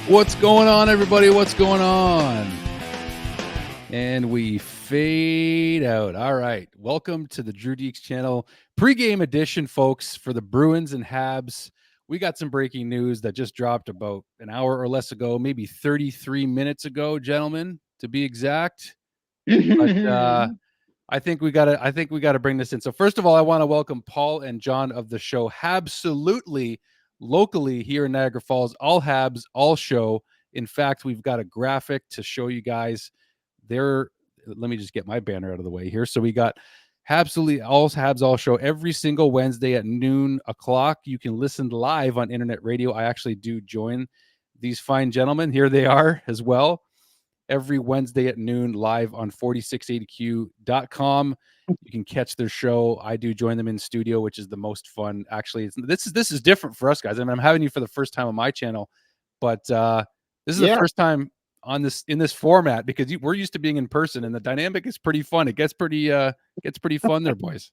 What's going on, everybody? What's going on? And we fade out. All right. Welcome to the Drew Deeks channel pregame edition, folks, for the Bruins and Habs. We got some breaking news that just dropped about an hour or less ago, maybe 33 minutes ago, gentlemen, to be exact. But I think we gotta bring this in. So first of all, I want to welcome Paul and John of the show Habsolutely locally here in Niagara Falls. All Habs, all show. In fact, we've got a graphic to show you guys there. Let me just get my banner out of the way here. So we got Habsolutely all Habs, all show every single Wednesday at noon o'clock. You can listen live on internet radio. I actually do join these fine gentlemen. Here they are as well every Wednesday at noon live on 4680q.com. You can catch their show. I do join them in studio, which is the most fun. Actually, this is different for us guys. I mean, I'm having you for the first time on my channel, but this is the first time on in this format because we're used to being in person, and the dynamic is pretty fun. It gets pretty fun there, boys.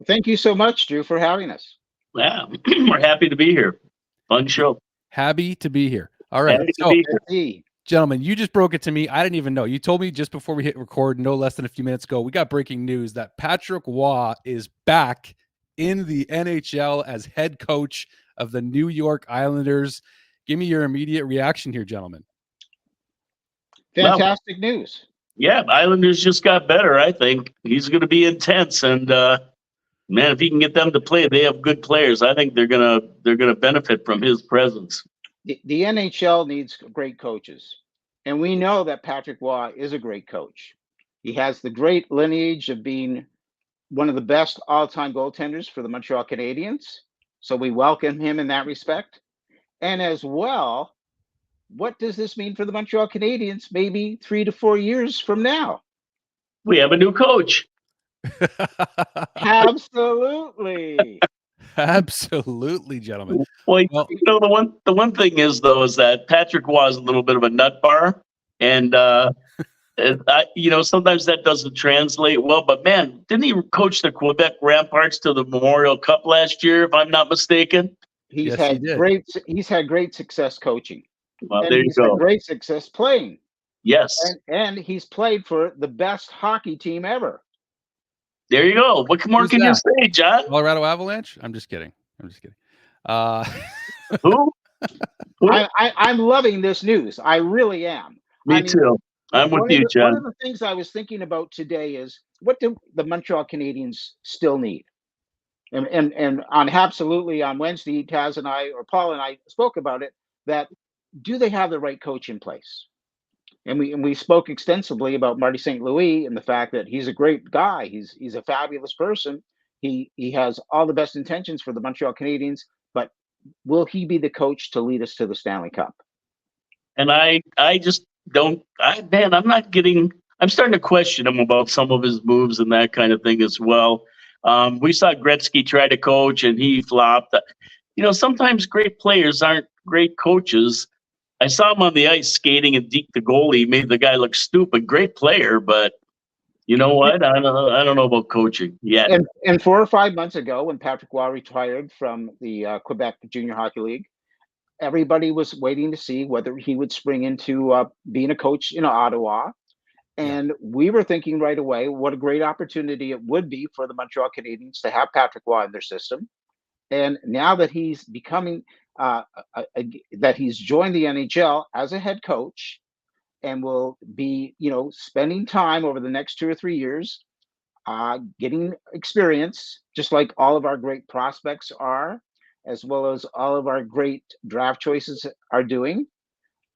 Thank you so much, Drew, for having us. Yeah, we're happy to be here. Fun show. Happy to be here. All right. Gentlemen, you just broke it to me. I didn't even know. You told me just before we hit record, no less than a few minutes ago, we got breaking news that Patrick Roy is back in the NHL as head coach of the New York Islanders. Give me your immediate reaction here, gentlemen. Fantastic news. Yeah, Islanders just got better, I think. He's going to be intense, and man, if he can get them to play, they have good players. I think they're gonna benefit from his presence. The NHL needs great coaches, and we know that Patrick Roy is a great coach. He has the great lineage of being one of the best all-time goaltenders for the Montreal Canadiens, so we welcome him in that respect. And as well, what does this mean for the Montreal Canadiens maybe 3 to 4 years from now? We have a new coach. Absolutely. Absolutely, gentlemen. Well, you know, the one thing is though is that Patrick was a little bit of a nut bar, and you know, sometimes that doesn't translate well. But man, didn't he coach the Quebec Ramparts to the Memorial Cup last year, if I'm not mistaken? He's had great success coaching. Well, and there you go. Had great success playing. Yes, and he's played for the best hockey team ever. There you go. What more can you say, John? Colorado Avalanche? I'm just kidding. Who? I'm loving this news. I really am. Me too. I'm with you, John. One of the things I was thinking about today is what do the Montreal Canadiens still need? And on Absolutely on Wednesday, Taz and I, or Paul and I, spoke about it. That do they have the right coach in place? And we spoke extensively about Marty St. Louis and the fact that he's a great guy. He's a fabulous person. He has all the best intentions for the Montreal Canadiens, but will he be the coach to lead us to the Stanley Cup? And I just don't. I'm starting to question him about some of his moves and that kind of thing as well. We saw Gretzky try to coach and he flopped. You know, sometimes great players aren't great coaches. I saw him on the ice skating and deked the goalie, made the guy look stupid. Great player, but you know what? I don't know about coaching yet. And 4 or 5 months ago, when Patrick Roy retired from the Quebec Junior Hockey League, everybody was waiting to see whether he would spring into being a coach in Ottawa. And we were thinking right away what a great opportunity it would be for the Montreal Canadiens to have Patrick Roy in their system. And now that he's becoming that he's joined the NHL as a head coach and will be, spending time over the next 2 or 3 years, getting experience, just like all of our great prospects are, as well as all of our great draft choices are doing.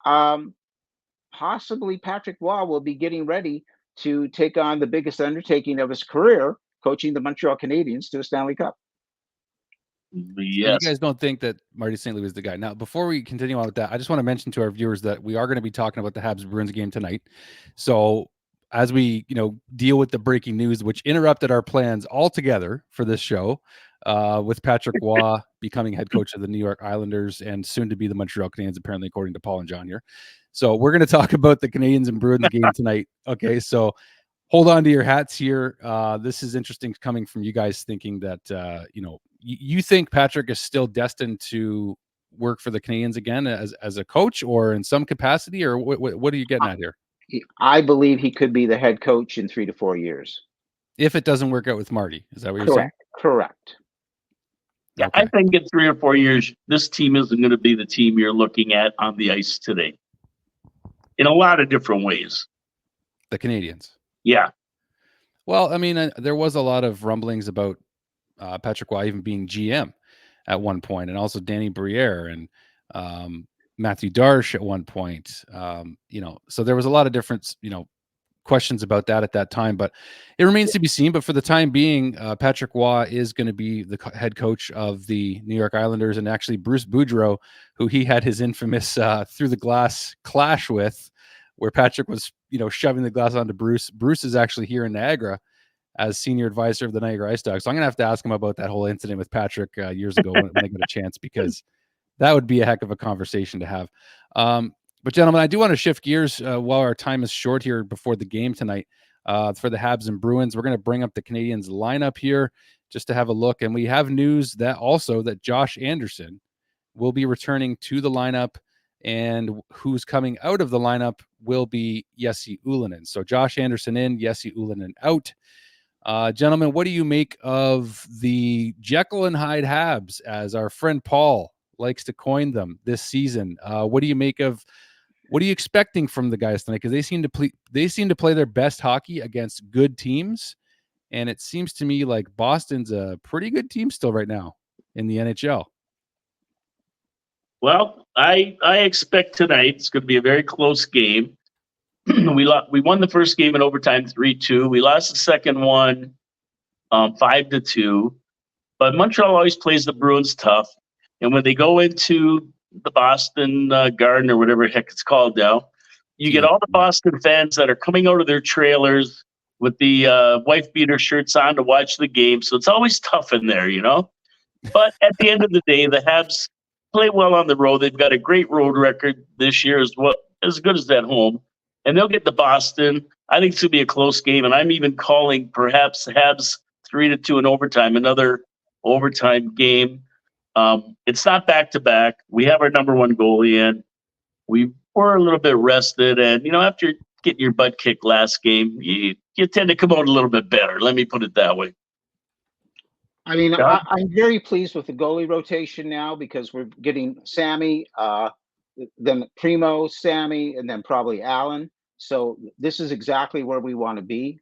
Possibly Patrick Roy will be getting ready to take on the biggest undertaking of his career, coaching the Montreal Canadiens to a Stanley Cup. Yes. So you guys don't think that Marty St. Louis is the guy. Now, before we continue on with that, I just want to mention to our viewers that we are going to be talking about the Habs Bruins game tonight. So as we, deal with the breaking news, which interrupted our plans altogether for this show, with Patrick Roy becoming head coach of the New York Islanders and soon to be the Montreal Canadiens, apparently, according to Paul and John here. So we're going to talk about the Canadiens and Bruins game tonight. Okay, so hold on to your hats here. This is interesting coming from you guys thinking that, you think Patrick is still destined to work for the Canadiens again as a coach or in some capacity, or what are you getting at here? I believe he could be the head coach in 3 to 4 years. If it doesn't work out with Marty, is that what you're saying? Correct. Yeah, Okay. I think in 3 or 4 years, this team isn't going to be the team you're looking at on the ice today. In a lot of different ways. The Canadiens. Yeah. Well, I mean, there was a lot of rumblings about Patrick Roy even being GM at one point, and also Danny Briere and Matthew Darche at one point. So there was a lot of different, questions about that at that time, but it remains to be seen. But for the time being, Patrick Roy is going to be the head coach of the New York Islanders, and actually Bruce Boudreau, who he had his infamous through the glass clash with, where Patrick was, shoving the glass onto Bruce. Bruce is actually here in Niagara as senior advisor of the Niagara Ice Dogs. So I'm going to have to ask him about that whole incident with Patrick years ago when I get a chance, because that would be a heck of a conversation to have. But gentlemen, I do want to shift gears while our time is short here before the game tonight for the Habs and Bruins. We're going to bring up the Canadiens lineup here just to have a look. And we have news that Josh Anderson will be returning to the lineup, and who's coming out of the lineup will be Jesse Ylonen. So Josh Anderson in, Jesse Ylonen out. Gentlemen, what do you make of the Jekyll and Hyde Habs, as our friend Paul likes to coin them this season? What are you expecting from the guys tonight? Because they seem to play their best hockey against good teams, and it seems to me like Boston's a pretty good team still right now in the NHL. Well, I expect tonight it's going to be a very close game. We won the first game in overtime 3-2. We lost the second one 5-2. But Montreal always plays the Bruins tough, and when they go into the Boston Garden or whatever the heck it's called now, you get all the Boston fans that are coming out of their trailers with the wife beater shirts on to watch the game. So it's always tough in there, But at the end of the day, the Habs play well on the road. They've got a great road record this year as well, as good as at home. And they'll get to Boston. I think it's going to be a close game. And I'm even calling perhaps Habs 3-2 in overtime, another overtime game. It's not back-to-back. We have our number one goalie in. We were a little bit rested. And, after getting your butt kicked last game, you tend to come out a little bit better. Let me put it that way. I mean, I'm very pleased with the goalie rotation now, because we're getting Sammy, then Primo, Sammy, and then probably Allen. So this is exactly where we want to be.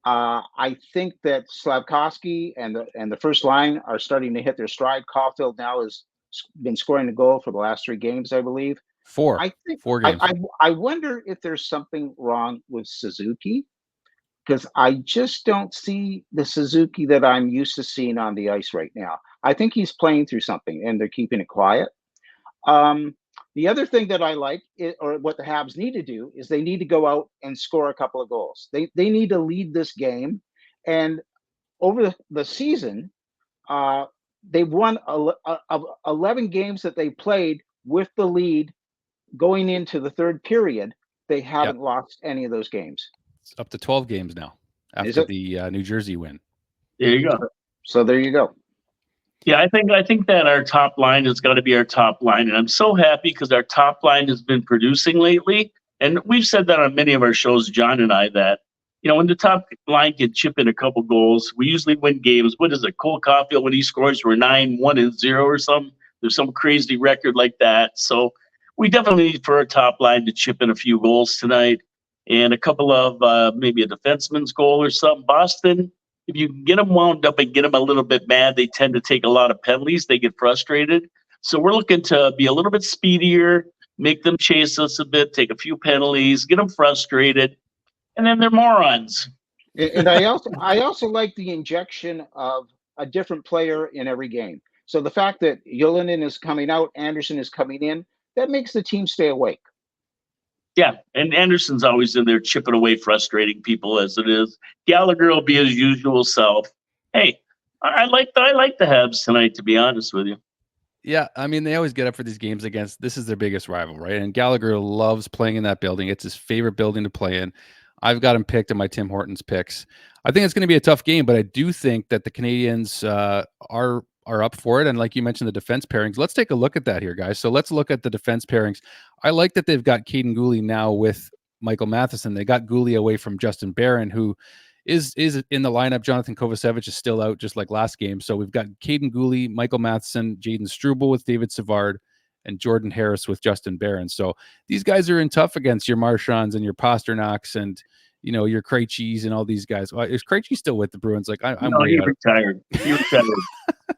I think that Slavkovsky and the first line are starting to hit their stride. Caulfield now has been scoring a goal for the last 3 games, I believe. Four games. I wonder if there's something wrong with Suzuki, because I just don't see the Suzuki that I'm used to seeing on the ice right now. I think he's playing through something, and they're keeping it quiet. The other thing that I like, or what the Habs need to do, is they need to go out and score a couple of goals. They need to lead this game. And over the season, they've won 11 games that they played with the lead going into the third period. They haven't lost any of those games. It's up to 12 games now after the New Jersey win. There you go. So there you go. Yeah, I think that our top line has got to be our top line. And I'm so happy because our top line has been producing lately. And we've said that on many of our shows, John and I, that, when the top line can chip in a couple goals, we usually win games. What is it? Cole Caulfield, when he scores, we're 9-1-0 or something. There's some crazy record like that. So we definitely need for our top line to chip in a few goals tonight and a couple of maybe a defenseman's goal or something. Boston, if you can get them wound up and get them a little bit mad, they tend to take a lot of penalties. They get frustrated. So we're looking to be a little bit speedier, make them chase us a bit, take a few penalties, get them frustrated, and then they're morons. And I also like the injection of a different player in every game. So the fact that Ylonen is coming out, Anderson is coming in, that makes the team stay awake. Yeah, and Anderson's always in there chipping away, frustrating people as it is. Gallagher will be his usual self. Hey, I like the Habs tonight, to be honest with you. Yeah, I mean, they always get up for these games this is their biggest rival, right? And Gallagher loves playing in that building. It's his favorite building to play in. I've got him picked in my Tim Hortons picks. I think it's going to be a tough game, but I do think that the Canadiens are are up for it. And like you mentioned, the defense pairings. Let's take a look at that here, guys. So let's look at the defense pairings. I like that they've got Caden Gooley now with Michael Matheson. They got Gooley away from Justin Barron, who is in the lineup. Jonathan Kovacevic is still out, just like last game. So we've got Caden Gooley, Michael Matheson, Jaden Struble with David Savard, and Jordan Harris with Justin Barron. So these guys are in tough against your Marchands and your Pasternaks and your Krejcis and all these guys. Well, is Krejci still with the Bruins? Like I'm no, he retired. He retired.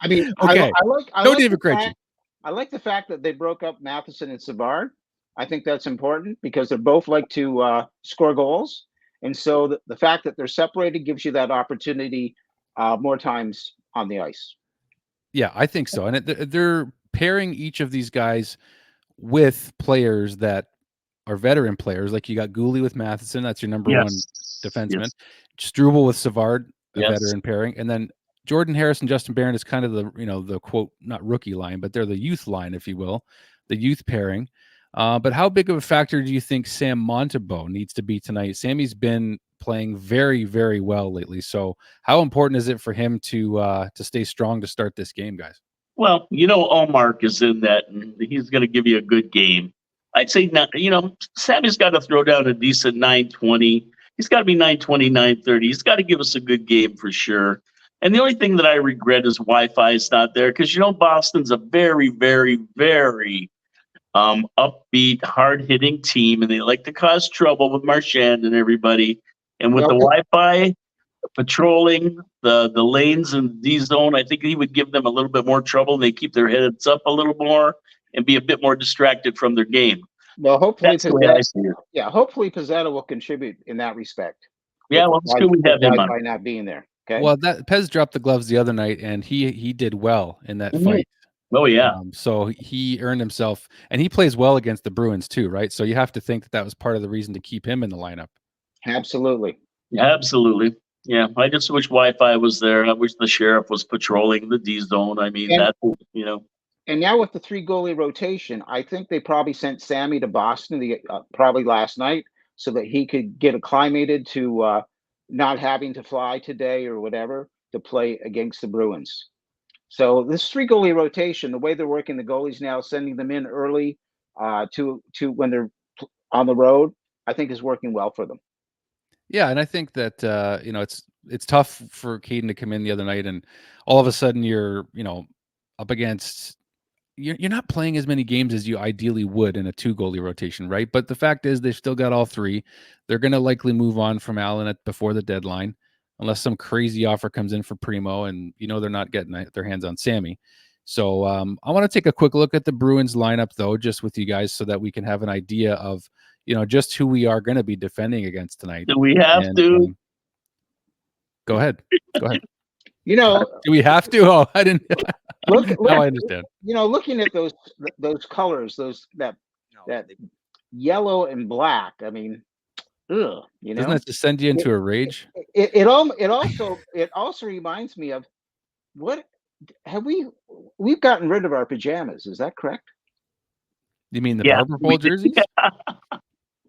I mean, okay. I no like David Krejci. I like the fact that they broke up Matheson and Savard. I think that's important because they both like to score goals. And so the fact that they're separated gives you that opportunity more times on the ice. Yeah, I think so. And they're pairing each of these guys with players that are veteran players. Like you got Gooley with Matheson. That's your number one defenseman. Yes. Struble with Savard, a veteran pairing. And then Jordan Harris and Justin Barron is kind of the quote, not rookie line, but they're the youth line, if you will, the youth pairing. But how big of a factor do you think Sam Montembeault needs to be tonight? Sammy's been playing very, very well lately. So how important is it for him to stay strong to start this game, guys? Well, Allmark is in that, and he's going to give you a good game. I'd say, Sammy's got to throw down a decent 920. He's got to be 920, 930. He's got to give us a good game for sure. And the only thing that I regret is Wi-Fi is not there because, Boston's a very, very, very upbeat, hard-hitting team, and they like to cause trouble with Marchand and everybody. And with the Wi-Fi patrolling the lanes in D zone, I think he would give them a little bit more trouble, and they keep their heads up a little more and be a bit more distracted from their game. Well, hopefully, hopefully Pizzetta will contribute in that respect. Yeah, well, it's good we have him on. By not being there. Okay. Well, that Pez dropped the gloves the other night, and he did well in that fight. Oh yeah. So he earned himself, and he plays well against the Bruins too, right? So you have to think that was part of the reason to keep him in the lineup. Absolutely. Absolutely. Yeah, I just wish Wi-Fi was there. I wish the sheriff was patrolling the D zone. I mean, And now with the 3 goalie rotation, I think they probably sent Sammy to Boston probably last night so that he could get acclimated to not having to fly today or whatever to play against the Bruins. So this 3 goalie rotation, the way they're working the goalies now, sending them in early to when they're on the road, I think is working well for them. Yeah, and I think that it's tough for Caden to come in the other night and all of a sudden you're up against. You're not playing as many games as you ideally would in a 2 goalie rotation, right? But the fact is they've still got all 3. They're going to likely move on from Allen before the deadline, unless some crazy offer comes in for Primo, and they're not getting their hands on Sammy. So I want to take a quick look at the Bruins lineup, though, just with you guys, so that we can have an idea of just who we are going to be defending against tonight. Do we have to? Go ahead. Do we have to? Oh, I didn't. Look, now I understand. Looking at those colors, that yellow and black. I mean, doesn't that just send you into a rage? It also reminds me of what have we've gotten rid of our pajamas? Is that correct? You mean the Barber Pole jerseys?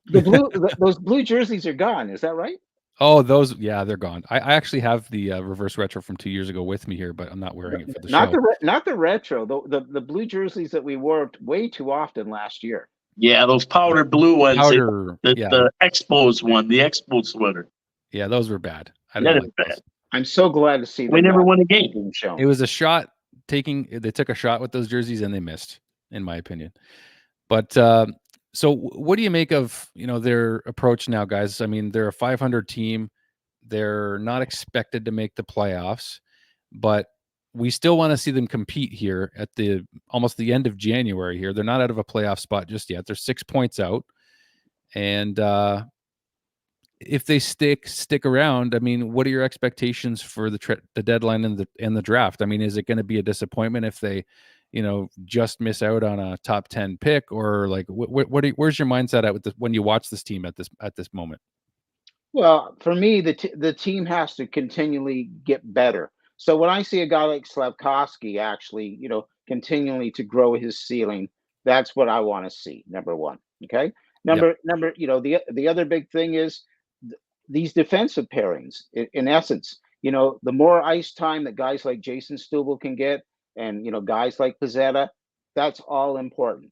Those blue jerseys are gone. Is that right? Oh, those, they're gone. I actually have the reverse retro from 2 years ago with me here, but I'm not wearing it for the show. Not the retro, the blue jerseys that we wore way too often last year. Yeah, those powder blue ones. The Expos one, the Expo sweater. Yeah, those were bad. Bad. I'm so glad to see them. We never won a game. It was a shot they took a shot with those jerseys and they missed, in my opinion. But so what do you make of, their approach now, guys? I mean, they're a 500 team. They're not expected to make the playoffs, but we still want to see them compete here at almost the end of January here. They're not out of a playoff spot just yet. They're 6 points out. And if they stick around, I mean, what are your expectations for the deadline and the draft? I mean, is it going to be a disappointment if they just miss out on a top 10 pick, or like where's your mindset at when you watch this team at this moment? Well, for me, the team has to continually get better. So when I see a guy like Slafkovsky actually, continually to grow his ceiling, that's what I want to see. Number one. Okay. Number, the other big thing is these defensive pairings. In essence, the more ice time that guys like Jason Stubble can get, and guys like Pizzetta, that's all important.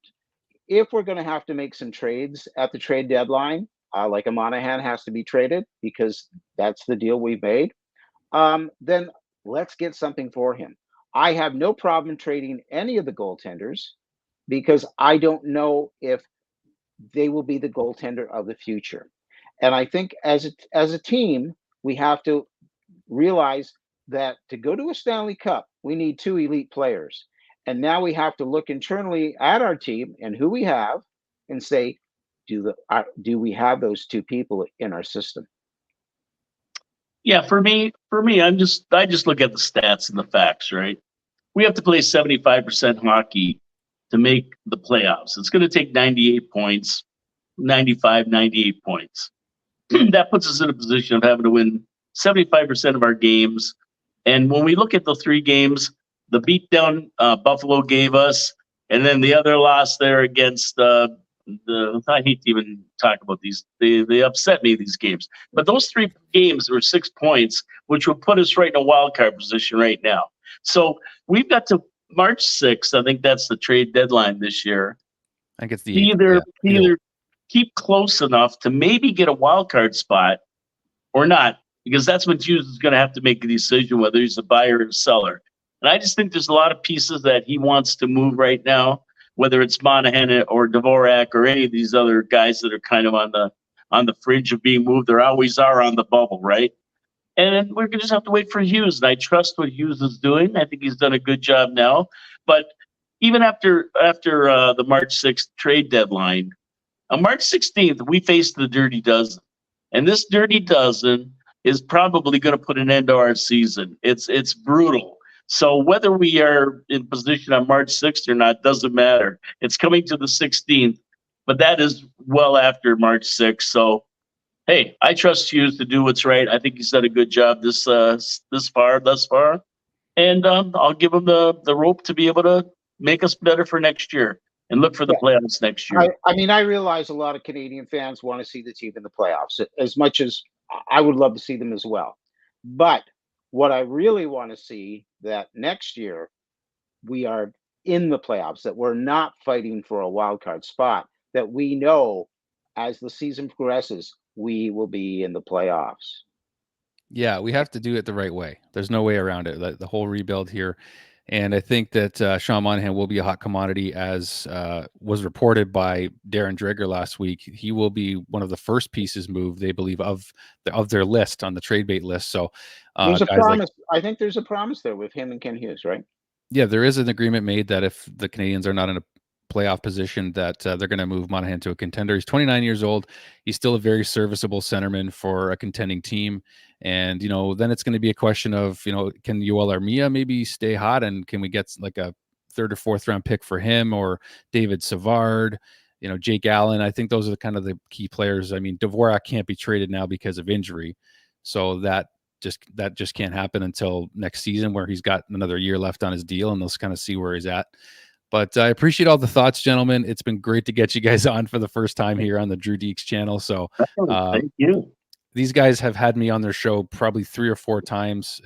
If we're going to have to make some trades at the trade deadline, like a Monahan has to be traded because that's the deal we've made, then let's get something for him. I have no problem trading any of the goaltenders because I don't know if they will be the goaltender of the future. And I think as a team, we have to realize that to go to a Stanley Cup, we need two elite players. And now we have to look internally at our team and who we have and say, do we have those two people in our system? Yeah, for me, I just look at the stats and the facts, right? We have to play 75% hockey to make the playoffs. It's going to take 98 points, 95, 98 points. That puts us in a position of having to win 75% of our games. And when we look at the three games, the beatdown Buffalo gave us, and then the other loss there against I hate to even talk about these. They upset me, these games. But those three games were 6 points, which would put us right in a wild card position right now. So we've got to March 6th. I think that's the trade deadline this year. I think it's the either keep close enough to maybe get a wild card spot or not, because that's when Hughes is going to have to make a decision whether he's a buyer or a seller. And I just think there's a lot of pieces that he wants to move right now, whether it's Monahan or Dvorak or any of these other guys that are kind of on the fringe of being moved. There always are on the bubble, right? And we're going to just have to wait for Hughes. And I trust what Hughes is doing. I think he's done a good job now. But even after the March 6th trade deadline, on March 16th, we faced the Dirty Dozen. And this Dirty Dozen is probably going to put an end to our season. It's brutal. So whether we are in position on March 6th or not doesn't matter. It's coming to the 16th, but that is well after March 6th. So, hey, I trust Hughes to do what's right. I think he's done a good job thus far, and I'll give him the rope to be able to make us better for next year and look for the playoffs next year. I mean, I realize a lot of Canadian fans want to see the team in the playoffs as much as I would love to see them as well. But what I really want to see that next year we are in the playoffs, that we're not fighting for a wild card spot, that we know as the season progresses, we will be in the playoffs. Yeah, we have to do it the right way. There's no way around it. The whole rebuild here. And I think that Sean Monahan will be a hot commodity, as was reported by Darren Dreger last week. He will be one of the first pieces moved, they believe, of their list on the trade bait list. So there's a promise. I think there's a promise there with him and Ken Hughes, right? Yeah, there is an agreement made that if the Canadiens are not in a playoff position, that they're going to move Monahan to a contender. He's 29 years old. He's still a very serviceable centerman for a contending team. And, then it's going to be a question of, can Yoel Armia maybe stay hot, and can we get like a third or fourth round pick for him, or David Savard, Jake Allen? I think those are kind of the key players. I mean, Dvorak can't be traded now because of injury. So that just can't happen until next season, where he's got another year left on his deal, and let's kind of see where he's at. But I appreciate all the thoughts, gentlemen. It's been great to get you guys on for the first time here on the Drew Deeks channel. So thank you. These guys have had me on their show probably 3 or 4 times.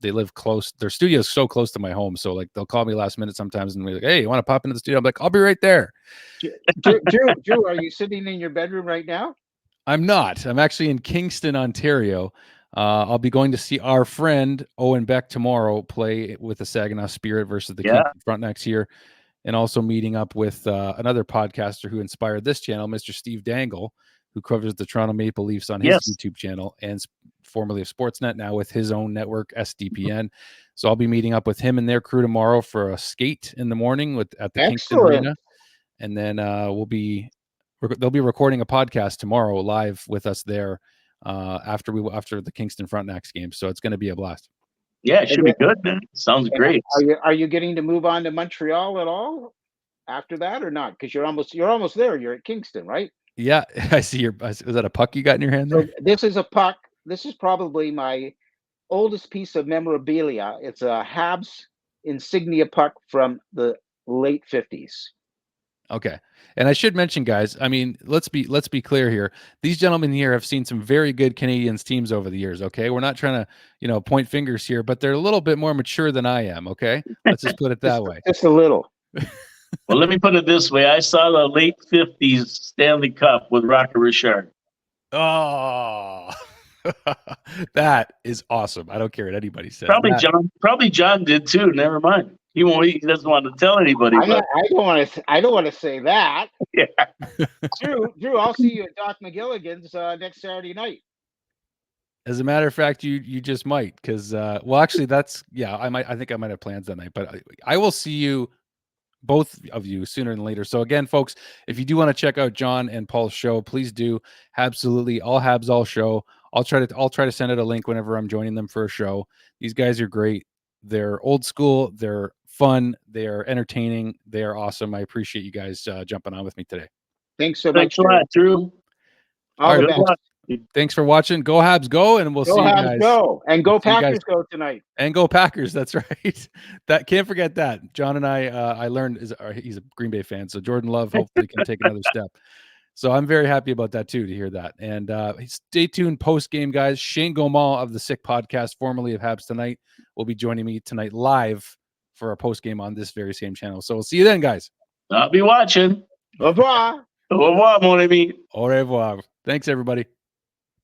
They live close. Their studio is so close to my home. So they'll call me last minute sometimes and be like, "Hey, you want to pop into the studio?" I'm like, "I'll be right there." Drew, are you sitting in your bedroom right now? I'm not. I'm actually in Kingston, Ontario. I'll be going to see our friend Owen Beck tomorrow play with the Saginaw Spirit versus the Kingston Frontenacs here, and also meeting up with another podcaster who inspired this channel, Mr. Steve Dangle, who covers the Toronto Maple Leafs on his YouTube channel, and formerly of Sportsnet, now with his own network, SDPN. So I'll be meeting up with him and their crew tomorrow for a skate in the morning at the Kingston Arena, and then they'll be recording a podcast tomorrow live with us there after the Kingston Frontenacs game. So it's going to be a blast. Yeah, it should be good, man. Sounds great. Are you getting to move on to Montreal at all after that, or not? Because you're almost there. You're at Kingston, right? Yeah, I see is that a puck you got in your hand there? So this is a puck. This is probably my oldest piece of memorabilia. It's a Habs insignia puck from the late 50s. Okay. And I should mention, guys, I mean, let's be clear here. These gentlemen here have seen some very good Canadiens teams over the years, okay? We're not trying to, point fingers here, but they're a little bit more mature than I am, okay? Let's just put it that way. Just a little. Well, let me put it this way. I saw the late 50s Stanley Cup with Rocket Richard. Oh, that is awesome. I don't care what anybody says. Probably John did too. Never mind. He doesn't want to tell anybody. I don't want to say that. Yeah. Drew, I'll see you at Doc McGilligan's next Saturday night. As a matter of fact, you just might, because well, actually, I think I might have plans that night, but I will see you, both of you, sooner than later. So again, folks, if you do want to check out John and Paul's show, please do. Absolutely, all Habs, all show. I'll try to send out a link whenever I'm joining them for a show. These guys are great. They're old school. They're fun. They are entertaining. They are awesome. I appreciate you guys jumping on with me today. Thanks so much, Thanks a lot, Drew. All the best. Thanks for watching. Go Habs, go, and we'll see you guys. Go and go Packers, go tonight. And go Packers. That's right. That can't forget that. John and I learned he's a Green Bay fan, so Jordan Love hopefully can take another step. So I'm very happy about that too, to hear that. And stay tuned post game, guys. Shane Gaumont of the Sick Podcast, formerly of Habs Tonight, will be joining me tonight live for our post game on this very same channel. So we'll see you then, guys. I'll be watching. Au revoir. Au revoir, mon ami. Au revoir. Thanks, everybody.